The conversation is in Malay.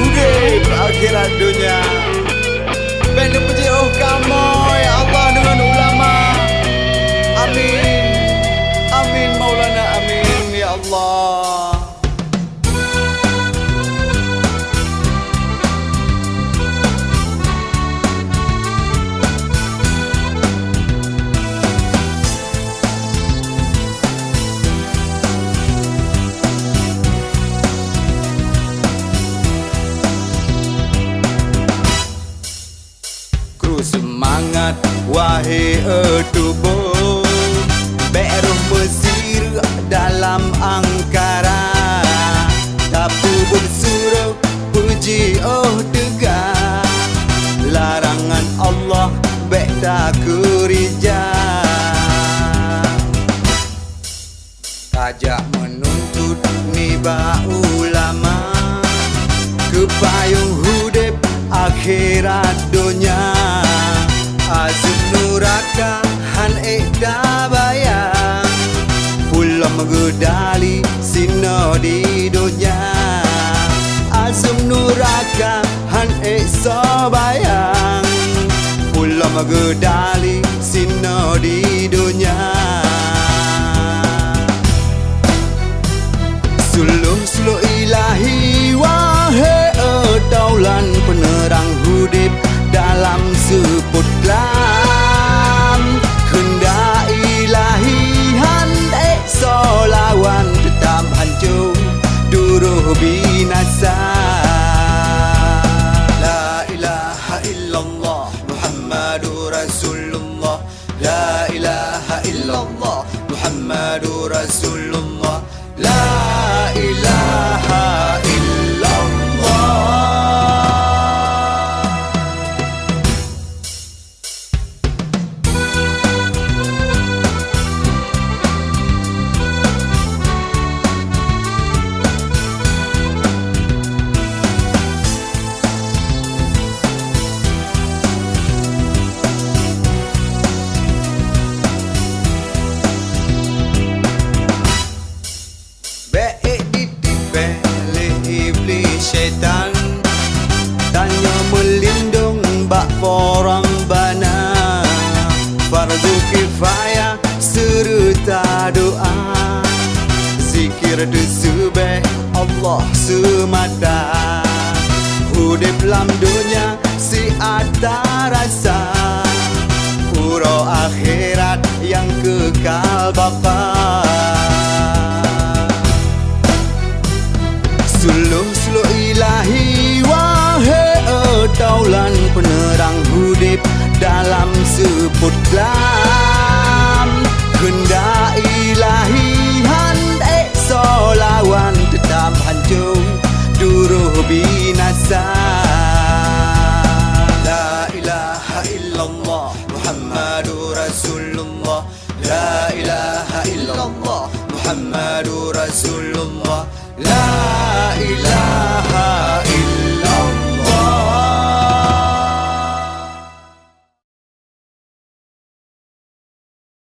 hudib akhirat dunia. Benda puji kamu ya Allah dengan ulama. Amin. Amin Maulana amin ya Allah. Semangat wahai tubuh beruh mesir dalam angkara, tapu bersuruh puji tegak, larangan Allah bek tak kerja, ajak menuntut niba ulama ke payung hudib akhirat dunia. Azim nuraka han eda bayang pulang menggedali sino di dunia. Azim nuraka han eda bayang pulang menggedali sino di dunia. Suluh ilahi wahai daulan penerang hudib dalam seput kelam, kehendak ilahi handai solawan tetap hancur duruh binasa. La ilaha illallah Muhammadur Rasulullah. La ilaha illallah Muhammadur Rasulullah. La ilaha illallah. Syaitan tanya melindung bak orang bana, fardu kifayah serta doa, zikir disebeh Allah semata. Hudib lam dunia si ada rasa, urau akhirat yang kekal bapa. Suluh ilahi wahai daulan penerang hudib dalam seput kelam, kehendak ilahi handai solawan tetap hancur duruh binasa. La ilaha illallah Muhammadur Rasulullah. La ilaha illallah Muhammadur Rasulullah. La ilaha